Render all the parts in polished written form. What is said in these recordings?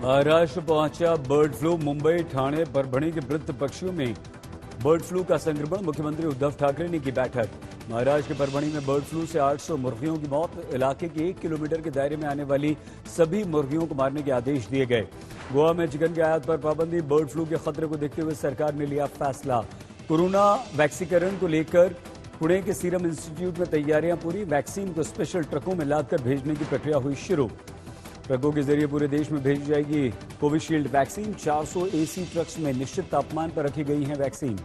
महाराष्ट्र पहुंचा bird flu. Mumbai, Thane, Parbhani के वृद्ध पक्षियों में बर्ड फ्लू का संक्रमण। मुख्यमंत्री उद्धव ठाकरे ने की बैठक। महाराष्ट्र के परभणी में बर्ड फ्लू से 800 मुर्गियों की मौत। इलाके के 1 किलोमीटर के दायरे में आने वाली सभी मुर्गियों को मारने के आदेश दिए गए। गोवा में चिकन के आयात पर पाबंदी। बर्ड फ्लू के खतरे को देखते हुए सरकार ने लिया फैसला। कोरोना वैक्सीकरण को लेकर पुणे के सीरम इंस्टीट्यूट में तैयारियां पूरी। वैक्सीन को स्पेशल ट्रकों में लादकर भेजने की प्रक्रिया हुई शुरू। ट्रकों के जरिए पूरे देश में भेजी जाएगी कोविशील्ड वैक्सीन। 400 एसी ट्रक्स में निश्चित तापमान पर रखी गई है वैक्सीन।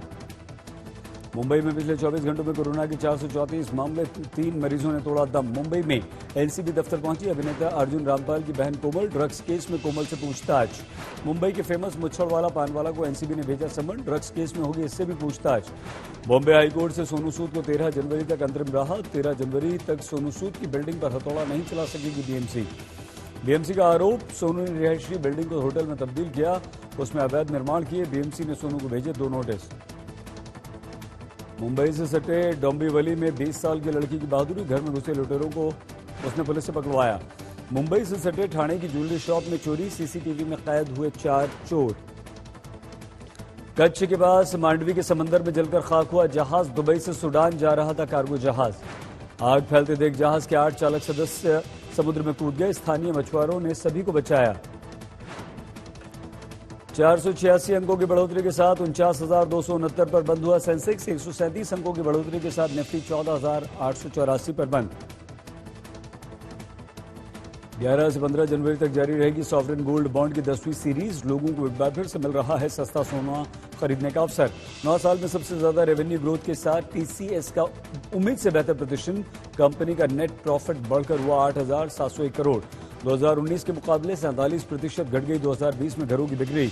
मुंबई में पिछले 24 घंटों में कोरोना के 434 मामले। 3 मरीजों ने तोड़ा दम। मुंबई में एनसीबी दफ्तर पहुंची अभिनेता अर्जुन रामपाल की बहन कोमल। ड्रग्स केस में कोमल से पूछताछ। मुंबई के फेमस मुच्छड़वाला पानवाला को एनसीबी ने भेजा समन। ड्रग्स केस में होगी इससे भी पूछताछ। बॉम्बे हाईकोर्ट से सोनू सूद को 13 जनवरी तक अंतरिम राहत। 13 जनवरी तक सोनू सूद की बिल्डिंग पर हथौड़ा नहीं चला सकेगी बीएमसी। बीएमसी का आरोप, सोनू ने रिहायशी बिल्डिंग को होटल में तब्दील किया, उसमें अवैध निर्माण किए। बीएमसी ने सोनू को भेजे 2 नोटिस। मुंबई से सटे डोंबिवली में 20 साल की लड़की की बहादुरी। घर में घुसे लुटेरों को उसने पुलिस से पकड़वाया। मुंबई से सटे ठाणे की ज्वेलरी शॉप में चोरी। सीसीटीवी में कैद हुए 4 चोर। कच्छ के पास मांडवी के समंदर में जलकर खाक हुआ जहाज। दुबई से सूडान जा रहा था कार्गो जहाज। आग फैलते देख जहाज के 8 चालक सदस्य समुद्र में कूद गए। स्थानीय मछुआरों ने सभी को बचाया। 486 अंकों की बढ़ोतरी के साथ 49,269 पर बंद हुआ सेंसेक्स। 137 अंकों की बढ़ोतरी के साथ निफ्टी 14,884 पर बंद। 11 से 15 जनवरी तक जारी रहेगी सॉवरेन गोल्ड बॉन्ड की 10वीं सीरीज। लोगों को एक बार फिर से मिल रहा है सस्ता सोना खरीदने का अवसर। 9 साल में सबसे ज्यादा रेवेन्यू ग्रोथ के साथ टीसीएस का उम्मीद से बेहतर प्रदर्शन। कंपनी का नेट प्रॉफिट बढ़कर हुआ 8,701 करोड़। 2019 के मुकाबले 47% घट गई 2020 में घरों की बिक्री।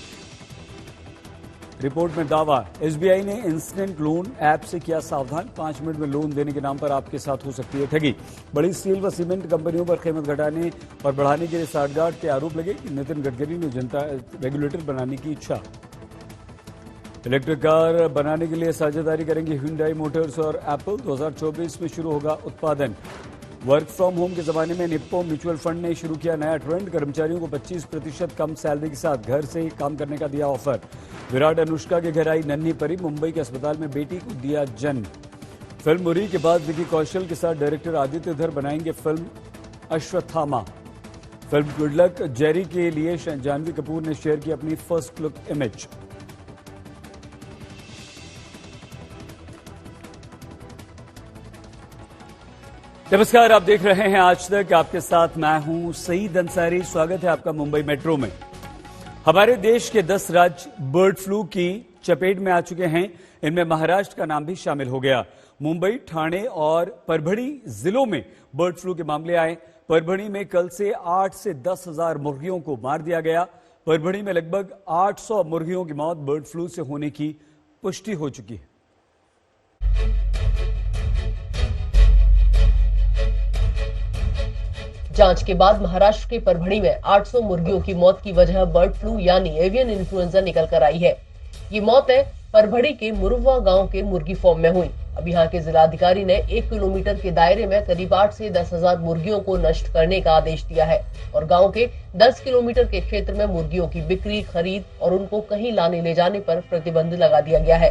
रिपोर्ट में दावा, एसबीआई ने इंस्टेंट लोन ऐप से किया सावधान। 5 मिनट में लोन देने के नाम पर आपके साथ हो सकती है ठगी। बड़ी स्टील व सीमेंट कंपनियों पर कीमत घटाने और बढ़ाने के लिए साठगांठ के आरोप लगे। नितिन गडकरी ने जनता रेगुलेटर बनाने की इच्छा। इलेक्ट्रिक कार बनाने के लिए साझेदारी करेंगे hyundai मोटर्स और एप्पल। 2024 में शुरू होगा उत्पादन। वर्क फ्रॉम होम के जमाने में निप्पो म्यूचुअल फंड ने शुरू किया नया ट्रेंड। कर्मचारियों को 25% कम सैलरी के साथ घर से काम करने का दिया ऑफर। विराट अनुष्का के घर आई नन्ही परी। मुंबई के अस्पताल में बेटी को दिया जन्म। फिल्म उरी के बाद विकी कौशल के साथ डायरेक्टर आदित्य धर बनाएंगे film Ashwatthama. Film good luck Jerry के लिए जानवी कपूर ने शेयर की अपनी फर्स्ट लुक इमेज। नमस्कार, आप देख रहे हैं आज तक। आपके साथ मैं हूं सईद अंसारी। स्वागत है आपका मुंबई मेट्रो में। हमारे देश के 10 राज्य बर्ड फ्लू की चपेट में आ चुके हैं। इनमें महाराष्ट्र का नाम भी शामिल हो गया। मुंबई, ठाणे और परभणी जिलों में बर्ड फ्लू के मामले आए। परभणी में कल से 8 से 10,000 मुर्गियों को मार दिया गया। परभणी में लगभग 800 मुर्गियों की मौत बर्ड फ्लू से होने की पुष्टि हो चुकी है। जांच के बाद महाराष्ट्र के परभणी में 800 मुर्गियों की मौत की वजह बर्ड फ्लू यानी एवियन इन्फ्लुएंजा निकल कर आई है। ये मौतें परभणी के मुरुवा गांव के मुर्गी फार्म में हुई। अब यहाँ के जिलाधिकारी ने 1 किलोमीटर के दायरे में करीब 8 से 10,000 मुर्गियों को नष्ट करने का आदेश दिया है और गांव के 10 किलोमीटर के क्षेत्र में मुर्गियों की बिक्री, खरीद और उनको कहीं लाने ले जाने पर प्रतिबंध लगा दिया गया है।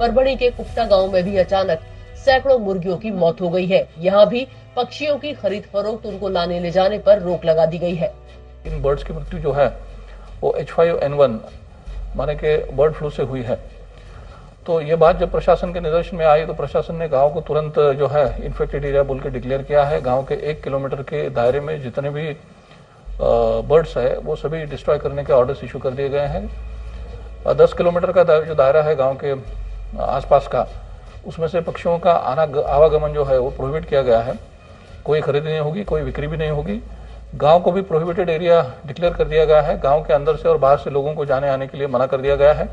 परभणी के कुफ्टा गाँव में भी अचानक सैकड़ों मुर्गियों की मौत हो गई है। यहाँ भी पक्षियों की खरीद फरोख्त, उनको लाने ले जाने पर रोक लगा दी गई है। इन बर्ड्स की मृत्यु जो है वो H5N1 माने के बर्ड फ्लू से हुई है। तो ये बात जब प्रशासन के निदर्शन में आई तो प्रशासन ने गांव को तुरंत जो है इन्फेक्टेड एरिया बोल के डिक्लेयर किया है। गांव के 1 किलोमीटर के दायरे में जितने भी बर्ड्स है वो सभी डिस्ट्रॉय करने के ऑर्डर्स इशू कर दिए गए हैं। 10 किलोमीटर का जो दायरा है गाँव के आसपास का, उसमें से पक्षियों का आवागमन जो है वो प्रोहिबिट किया गया है। कोई खरीदी नहीं होगी, कोई बिक्री भी नहीं होगी। गांव को भी प्रोहिबिटेड एरिया डिक्लेयर कर दिया गया है। गांव के अंदर से और बाहर से लोगों को जाने आने के लिए मना कर दिया गया है।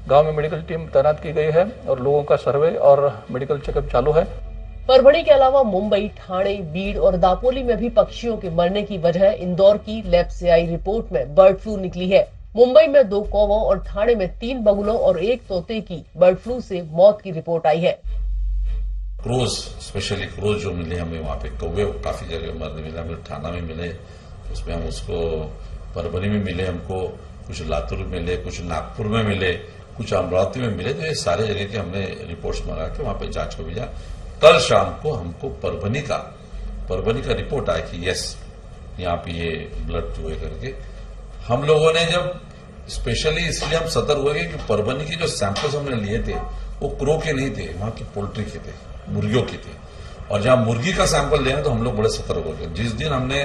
गांव में मेडिकल टीम तैनात की गई है और लोगों का सर्वे और मेडिकल चेकअप चालू है। परभणी के अलावा मुंबई, ठाणे, बीड़ और दापोली में भी पक्षियों के मरने की वजह इंदौर की लैब से आई रिपोर्ट में बर्ड फ्लू निकली है। मुंबई में 2 कौवों और ठाणे में 3 बगुलों और 1 तोते की बर्ड फ्लू से मौत की रिपोर्ट आई है। क्रोज, स्पेशली क्रोज जो मिले हमें वहाँ पे, कौवे काफी जगह मरने मिले, हमें थाना में मिले, उसमें हम उसको परभणी में मिले हमको, कुछ लातूर में मिले, कुछ नागपुर में मिले, कुछ अमरावती में मिले। तो ये सारे जगह के हमने रिपोर्ट्स मंगा के वहां पे जांच को भेजा। कल शाम को हमको परभणी का रिपोर्ट आया कि यस यहाँ पे ये ब्लड हुए करके। हम लोगों ने जब स्पेशली इसलिए हम सतर्क हुए कि परभणी के जो सैंपल्स हमने लिए थे वो क्रो के नहीं थे, वहां की पोल्ट्री के थे, मुर्गियों के थे। और जहां मुर्गी का सैंपल लेना तो हम लोग बड़े सतर्क हो गए। जिस दिन हमने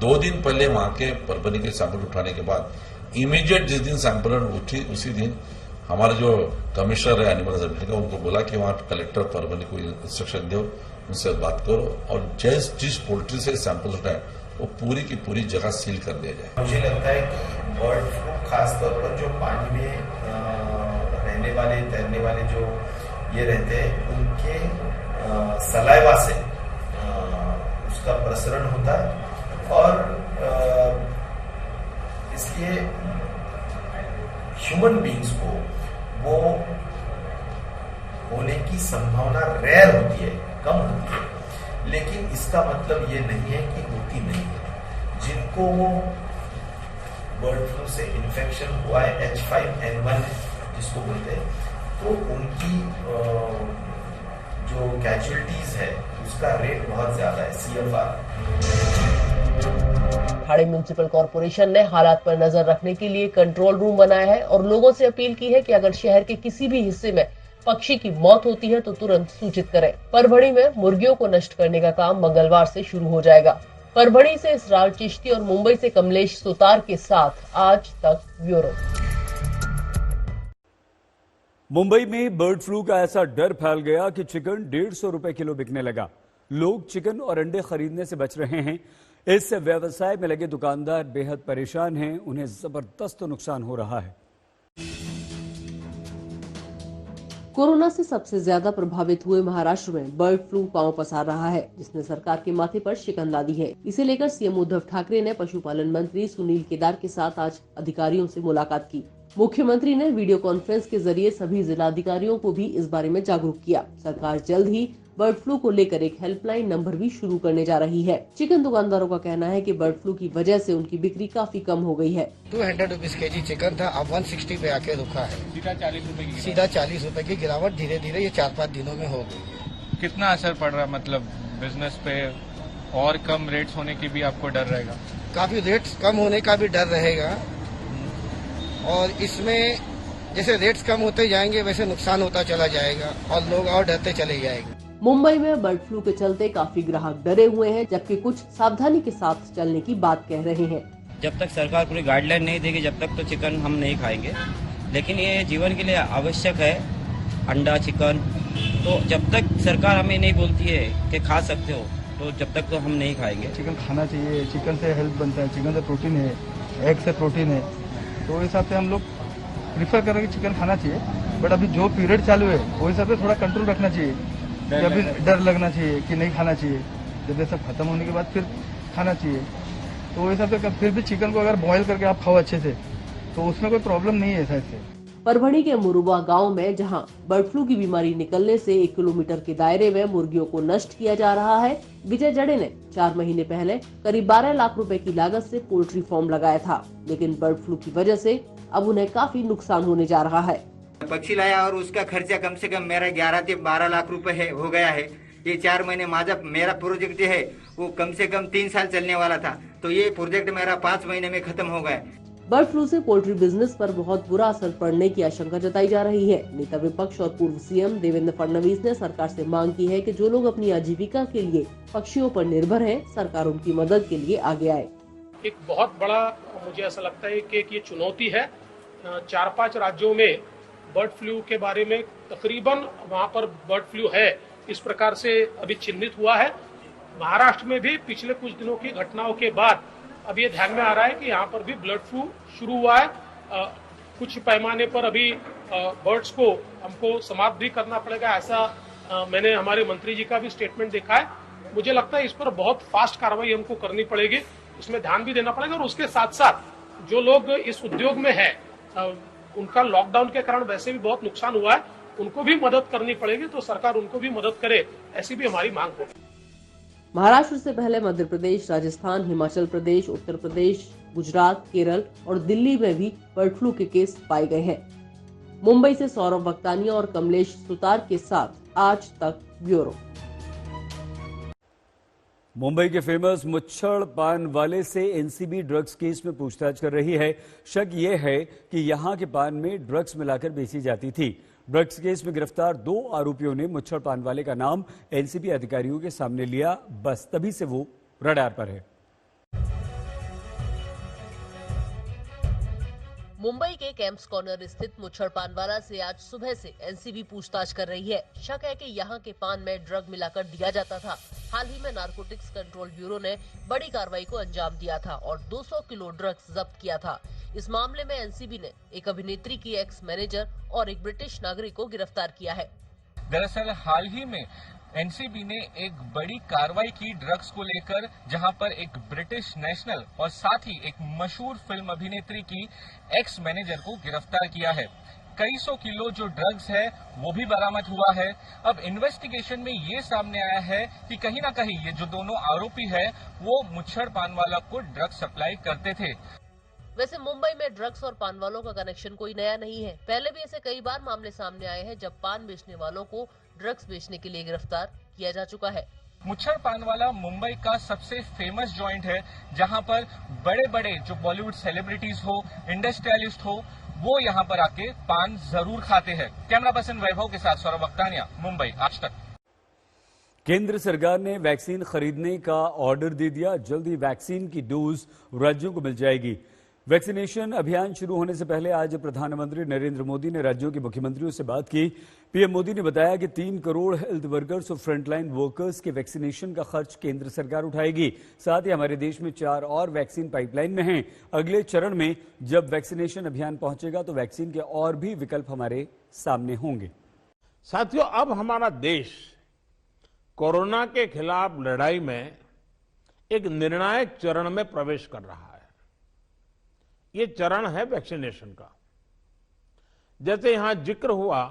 2 दिन पहले वहां के परभणी के सैंपल उठाने के बाद इमीडिएट जिस दिन सैंपल उठी उसी दिन हमारे जो कमिश्नर है एनिमल हस्बेंड्री का, उनको बोला कि वहां कलेक्टर परभणी को इंस्ट्रक्शन दो, उनसे बात करो और जिस पोल्ट्री से सैंपल उठाए वो पूरी की पूरी जगह सील कर दिया जाए। मुझे लगता है कि बर्ड फ्लू खासतौर पर जो पानी में रहने वाले, तैरने वाले जो ये रहते हैं, उनके सलाइवा से उसका प्रसरण होता है और इसलिए ह्यूमन बींग्स को वो होने की संभावना रेयर होती है, कम होती है। लेकिन इसका मतलब ये नहीं है कि होती नहीं है। जिनको वो बर्ड फ्लू से इन्फेक्शन हुआ है, H5N1 जिसको बोलते हैं, तो उनकी जो कैजुअलिटीज है उसका रेट बहुत ज्यादा है, CFR। ठाणे म्युनिसिपल कॉर्पोरेशन ने हालात पर नजर रखने के लिए कंट्रोल रूम बनाया है और लोगों से अपील की है कि अगर शहर के किसी भी हिस्से में पक्षी की मौत होती है तो तुरंत सूचित करें। परभणी में मुर्गियों को नष्ट करने का काम मंगलवार से शुरू हो जाएगा। परभणी से इसरार चिश्ती और मुंबई से कमलेश सुतार के साथ आज तक ब्यूरो। मुंबई में बर्ड फ्लू का ऐसा डर फैल गया कि चिकन 150 रुपए किलो बिकने लगा। लोग चिकन और अंडे खरीदने से बच रहे हैं। इस व्यवसाय में लगे दुकानदार बेहद परेशान हैं। उन्हें जबरदस्त नुकसान हो रहा है। कोरोना से सबसे ज्यादा प्रभावित हुए महाराष्ट्र में बर्ड फ्लू पांव पसार रहा है, जिसने सरकार के माथे पर शिकन ला दी है। इसे लेकर सीएम उद्धव ठाकरे ने पशुपालन मंत्री सुनील केदार के साथ आज अधिकारियों से मुलाकात की। मुख्यमंत्री ने वीडियो कॉन्फ्रेंस के जरिए सभी जिलाधिकारियों को भी इस बारे में जागरूक किया। सरकार जल्द ही बर्ड फ्लू को लेकर एक हेल्पलाइन नंबर भी शुरू करने जा रही है। चिकन दुकानदारों का कहना है कि बर्ड फ्लू की वजह से उनकी बिक्री काफी कम हो गई है। 200 रुपीज केजी चिकन था, अब 160 पे आके रुका है। सीधा 40 रुपए की गिरावट धीरे धीरे ये 4-5 दिनों में हो गई। कितना असर पड़ रहा है मतलब बिजनेस पे, और कम रेट्स होने की भी आपको डर रहेगा? काफी रेट्स कम होने का भी डर रहेगा और इसमें जैसे रेट्स कम होते जाएंगे वैसे नुकसान होता चला जाएगा और लोग और डरते चले जाएंगे। मुंबई में बर्ड फ्लू के चलते काफी ग्राहक डरे हुए हैं, जबकि कुछ सावधानी के साथ चलने की बात कह रहे हैं। जब तक सरकार पूरी गाइडलाइन नहीं देगी जब तक तो चिकन हम नहीं खाएंगे, लेकिन ये जीवन के लिए आवश्यक है अंडा चिकन। तो जब तक सरकार हमें नहीं बोलती है कि खा सकते हो तो जब तक तो हम नहीं खाएंगे। चिकन खाना चाहिए, चिकन से हेल्थ बनता है, चिकन से प्रोटीन है, एग से प्रोटीन है, तो इस हिसाब से हम लोग प्रीफर करेंगे चिकन खाना चाहिए। बट अभी जो पीरियड चालू है वो हिसाब से थोड़ा कंट्रोल रखना चाहिए। अभी डर लगना चाहिए कि नहीं खाना चाहिए, जब ये सब खत्म होने के बाद फिर खाना चाहिए। तो वो हिसाब से फिर भी चिकन को अगर बॉयल करके आप खाओ अच्छे से तो उसमें कोई प्रॉब्लम नहीं है शायद से। परभणी के मुरुबा गांव में जहां बर्ड फ्लू की बीमारी निकलने से 1 किलोमीटर के दायरे में मुर्गियों को नष्ट किया जा रहा है, विजय जड़े ने 4 महीने पहले करीब 12 लाख रुपए की लागत से पोल्ट्री फार्म लगाया था, लेकिन बर्ड फ्लू की वजह से अब उन्हें काफी नुकसान होने जा रहा है। पक्षी लाया और उसका खर्चा कम से कम मेरा 11 से 12 लाख रुपए हो गया है। ये 4 महीने मेरा प्रोजेक्ट है वो कम से कम 3 साल चलने वाला था, तो ये प्रोजेक्ट मेरा 5 महीने में खत्म हो गया। बर्ड फ्लू से पोल्ट्री बिजनेस पर बहुत बुरा असर पड़ने की आशंका जताई जा रही है। नेता विपक्ष और पूर्व सीएम देवेंद्र फडणवीस ने सरकार से मांग की है कि जो लोग अपनी आजीविका के लिए पक्षियों पर निर्भर हैं, सरकार उनकी मदद के लिए आगे आए। एक बहुत बड़ा मुझे ऐसा लगता है कि ये चुनौती है। 4-5 राज्यों में बर्ड फ्लू के बारे में तकरीबन वहां पर बर्ड फ्लू है इस प्रकार से अभी चिन्हित हुआ है। महाराष्ट्र में भी पिछले कुछ दिनों की घटनाओं के बाद अब ये ध्यान में आ रहा है कि यहाँ पर भी बर्ड फ्लू शुरू हुआ है। कुछ पैमाने पर अभी बर्ड्स को हमको समाप्त भी करना पड़ेगा, ऐसा मैंने हमारे मंत्री जी का भी स्टेटमेंट देखा है। मुझे लगता है इस पर बहुत फास्ट कार्रवाई हमको करनी पड़ेगी, इसमें ध्यान भी देना पड़ेगा। और उसके साथ साथ जो लोग इस उद्योग में है उनका लॉकडाउन के कारण वैसे भी बहुत नुकसान हुआ है, उनको भी मदद करनी पड़ेगी, तो सरकार उनको भी मदद करे, ऐसी भी हमारी मांग होगी। महाराष्ट्र से पहले मध्य प्रदेश, राजस्थान, हिमाचल प्रदेश, उत्तर प्रदेश, गुजरात, केरल और दिल्ली में भी बर्ड फ्लू के केस पाए गए हैं। मुंबई से सौरभ वक्तानिया और कमलेश सुतार के साथ आज तक ब्यूरो। मुंबई के फेमस मुच्छड़ पान वाले से एनसीबी ड्रग्स केस में पूछताछ कर रही है। शक ये है कि यहां के पान में ड्रग्स मिलाकर बेची जाती थी। ड्रग्स केस में गिरफ्तार 2 आरोपियों ने मुच्छड़ पान वाले का नाम एनसीबी अधिकारियों के सामने लिया, बस तभी से वो रडार पर है। मुंबई के कैंप्स कॉर्नर स्थित मुच्छड़ पानवाला से आज सुबह से एनसीबी पूछताछ कर रही है। शक है कि यहां के पान में ड्रग मिलाकर दिया जाता था। हाल ही में नारकोटिक्स कंट्रोल ब्यूरो ने बड़ी कार्रवाई को अंजाम दिया था और 200 किलो ड्रग्स जब्त किया था। इस मामले में एनसीबी ने एक अभिनेत्री की एक्स मैनेजर और एक ब्रिटिश नागरिक को गिरफ्तार किया है। दरअसल हाल ही में एनसीबी ने एक बड़ी कार्रवाई की ड्रग्स को लेकर, जहां पर एक ब्रिटिश नेशनल और साथ ही एक मशहूर फिल्म अभिनेत्री की एक्स मैनेजर को गिरफ्तार किया है। कई सौ किलो जो ड्रग्स है वो भी बरामद हुआ है। अब इन्वेस्टिगेशन में ये सामने आया है कि कहीं ना कहीं ये जो दोनों आरोपी है वो मुच्छड़ पानवाला को ड्रग्स सप्लाई करते थे। वैसे मुंबई में ड्रग्स और पान वालों का कनेक्शन कोई नया नहीं है। पहले भी ऐसे कई बार मामले सामने आए हैं जब पान बेचने वालों को ड्रग्स बेचने के लिए गिरफ्तार किया जा चुका है। मुच्छड़ पानवाला मुंबई का सबसे फेमस जॉइंट है, जहां पर बड़े बड़े जो बॉलीवुड सेलिब्रिटीज हो, इंडस्ट्रियलिस्ट हो, वो यहां पर आके पान जरूर खाते हैं। कैमरा पर्सन वैभव के साथ सौरभ वक्तानिया, मुंबई, आज तक। केंद्र सरकार ने वैक्सीन खरीदने का ऑर्डर दे दिया। जल्द ही वैक्सीन की डोज राज्यों को मिल जाएगी। वैक्सीनेशन अभियान शुरू होने से पहले आज प्रधानमंत्री नरेंद्र मोदी ने राज्यों के मुख्यमंत्रियों से बात की। पीएम मोदी ने बताया कि 3 करोड़ हेल्थ वर्कर्स और फ्रंटलाइन वर्कर्स के वैक्सीनेशन का खर्च केंद्र सरकार उठाएगी। साथ ही हमारे देश में 4 और वैक्सीन पाइपलाइन में हैं। अगले चरण में जब वैक्सीनेशन अभियान पहुंचेगा तो वैक्सीन के और भी विकल्प हमारे सामने होंगे। साथियों, अब हमारा देश कोरोना के खिलाफ लड़ाई में एक निर्णायक चरण में प्रवेश कर रहा है। ये चरण है वैक्सीनेशन का। जैसे यहां जिक्र हुआ,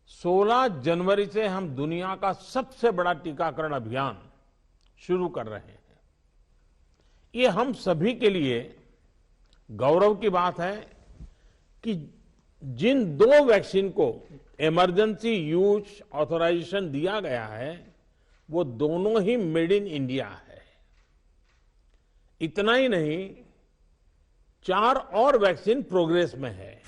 16 जनवरी से हम दुनिया का सबसे बड़ा टीकाकरण अभियान शुरू कर रहे हैं। ये हम सभी के लिए गौरव की बात है कि जिन 2 वैक्सीन को इमरजेंसी यूज ऑथराइजेशन दिया गया है वो दोनों ही मेड इन इंडिया है। इतना ही नहीं, 4 और वैक्सीन प्रोग्रेस में है।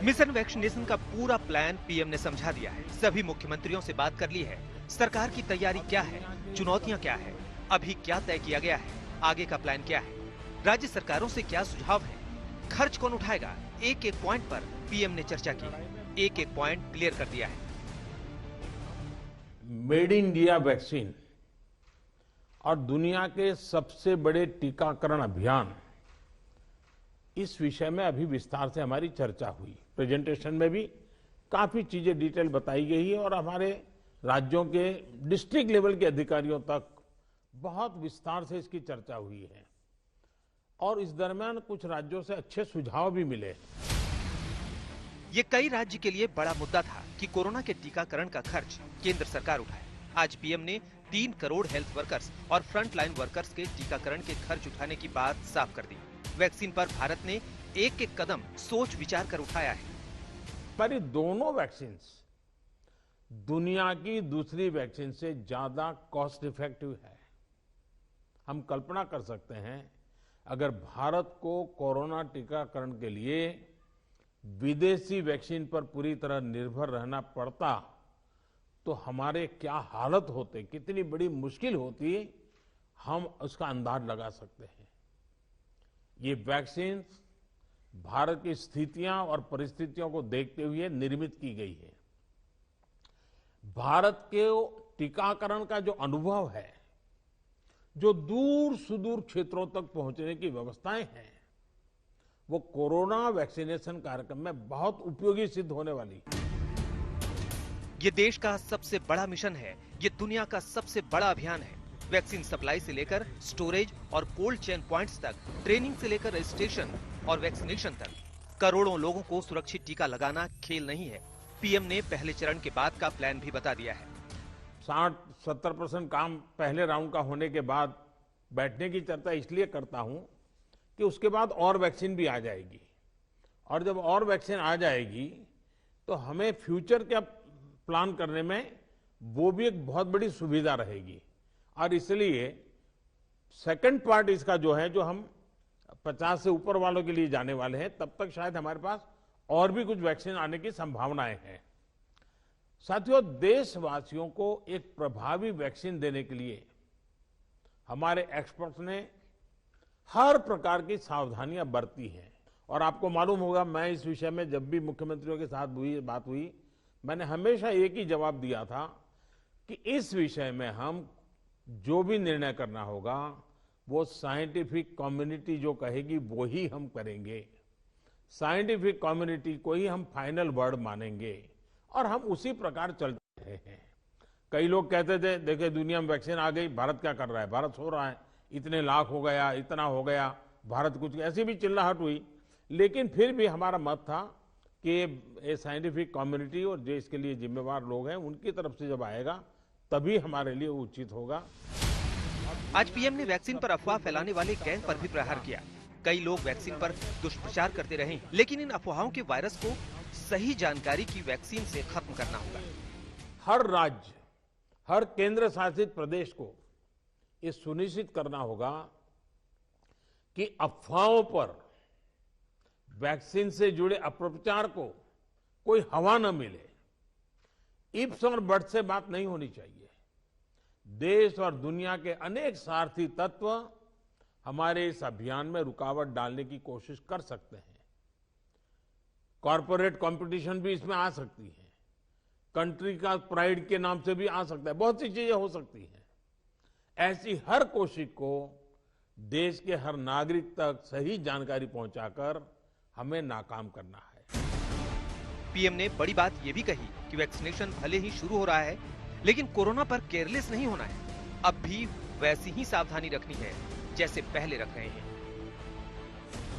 मिशन वैक्सीनेशन का पूरा प्लान पीएम ने समझा दिया है। सभी मुख्यमंत्रियों से बात कर ली है। सरकार की तैयारी क्या है, चुनौतियां क्या है, अभी क्या तय किया गया है, आगे का प्लान क्या है, राज्य सरकारों से क्या सुझाव है, खर्च कौन उठाएगा, एक एक पॉइंट पर पीएम ने चर्चा की, एक एक पॉइंट क्लियर कर दिया है। मेड इन इंडिया वैक्सीन और दुनिया के सबसे बड़े टीकाकरण अभियान, इस विषय में अभी विस्तार से हमारी चर्चा हुई। प्रेजेंटेशन में भी काफी चीजें डिटेल बताई गई है और हमारे राज्यों के डिस्ट्रिक्ट लेवल के अधिकारियों तक बहुत विस्तार से इसकी चर्चा हुई है और इस दरमियान कुछ राज्यों से अच्छे सुझाव भी मिले। ये कई राज्य के लिए बड़ा मुद्दा था कि कोरोना के टीकाकरण का खर्च केंद्र सरकार उठाए। आज पीएम ने 3 करोड़ हेल्थ वर्कर्स और फ्रंट लाइन वर्कर्स के टीकाकरण के खर्च उठाने की बात साफ कर दी। वैक्सीन पर भारत ने एक एक कदम सोच विचार कर उठाया है। हमारी दोनों वैक्सीन दुनिया की दूसरी वैक्सीन से ज्यादा कॉस्ट इफेक्टिव है। हम कल्पना कर सकते हैं, अगर भारत को कोरोना टीकाकरण के लिए विदेशी वैक्सीन पर पूरी तरह निर्भर रहना पड़ता तो हमारे क्या हालत होते, कितनी बड़ी मुश्किल होती, हम उसका अंदाज लगा सकते हैं। ये वैक्सीन भारत की स्थितियां और परिस्थितियों को देखते हुए निर्मित की गई है। भारत के टीकाकरण का जो अनुभव है, जो दूर सुदूर क्षेत्रों तक पहुंचने की व्यवस्थाएं हैं, वो कोरोना वैक्सीनेशन कार्यक्रम में बहुत उपयोगी सिद्ध होने वाली है। ये देश का सबसे बड़ा मिशन है। ये दुनिया का सबसे बड़ा अभियान है। वैक्सीन सप्लाई से लेकर स्टोरेज और कोल्ड चेन पॉइंट्स तक, ट्रेनिंग से लेकर रजिस्ट्रेशन और वैक्सीनेशन तक, करोड़ों लोगों को सुरक्षित टीका लगाना खेल नहीं है। पीएम ने पहले चरण के बाद का प्लान भी बता दिया है। 60-70% काम पहले राउंड का होने के बाद बैठने की चर्चा इसलिए करता हूं कि उसके बाद और वैक्सीन भी आ जाएगी, और जब और वैक्सीन आ जाएगी तो हमें फ्यूचर का प्लान करने में वो भी एक बहुत बड़ी सुविधा रहेगी। और इसलिए सेकंड पार्ट इसका जो है, जो हम 50 से ऊपर वालों के लिए जाने वाले हैं, तब तक शायद हमारे पास और भी कुछ वैक्सीन आने की संभावनाएं हैं। साथियों, देशवासियों को एक प्रभावी वैक्सीन देने के लिए हमारे एक्सपर्ट्स ने हर प्रकार की सावधानियां बरती हैं। और आपको मालूम होगा, मैं इस विषय में जब भी मुख्यमंत्रियों के साथ बात हुई, मैंने हमेशा एक ही जवाब दिया था कि इस विषय में हम जो भी निर्णय करना होगा वो साइंटिफिक कम्युनिटी जो कहेगी वो ही हम करेंगे। साइंटिफिक कम्युनिटी को ही हम फाइनल वर्ड मानेंगे और हम उसी प्रकार चलते रहे हैं। कई लोग कहते थे, देखिए दुनिया में वैक्सीन आ गई, भारत क्या कर रहा है, भारत सो रहा है, इतने लाख हो गया, इतना हो गया, भारत कुछ, ऐसी भी चिल्लाहट हुई। लेकिन फिर भी हमारा मत था कि ये साइंटिफिक कम्युनिटी और जो इसके लिए जिम्मेवार लोग हैं उनकी तरफ से जब आएगा तभी हमारे लिए उचित होगा। आज पीएम ने वैक्सीन पर अफवाह फैलाने वाले गैंग पर भी प्रहार किया। कई लोग वैक्सीन पर दुष्प्रचार करते रहे, लेकिन इन अफवाहों के वायरस को सही जानकारी की वैक्सीन से खत्म करना होगा। हर राज्य, हर केंद्र शासित प्रदेश को ये सुनिश्चित करना होगा कि अफवाहों पर, वैक्सीन से जुड़े अपप्रचार को कोई हवा न मिले। इफ्स और बट्स से बात नहीं होनी चाहिए। देश और दुनिया के अनेक स्वार्थी तत्व हमारे इस अभियान में रुकावट डालने की कोशिश कर सकते हैं। कॉरपोरेट कंपटीशन भी इसमें आ सकती है, कंट्री का प्राइड के नाम से भी आ सकता है, बहुत सी चीजें हो सकती हैं। ऐसी हर कोशिश को देश के हर नागरिक तक सही जानकारी पहुंचाकर हमें नाकाम करना है। पीएम ने बड़ी बात ये भी कही कि वैक्सीनेशन भले ही शुरू हो रहा है, लेकिन कोरोना पर केयरलेस नहीं होना है। अब भी वैसी ही सावधानी रखनी है जैसे पहले रख रहे हैं।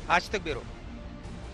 आज तक ब्यूरो।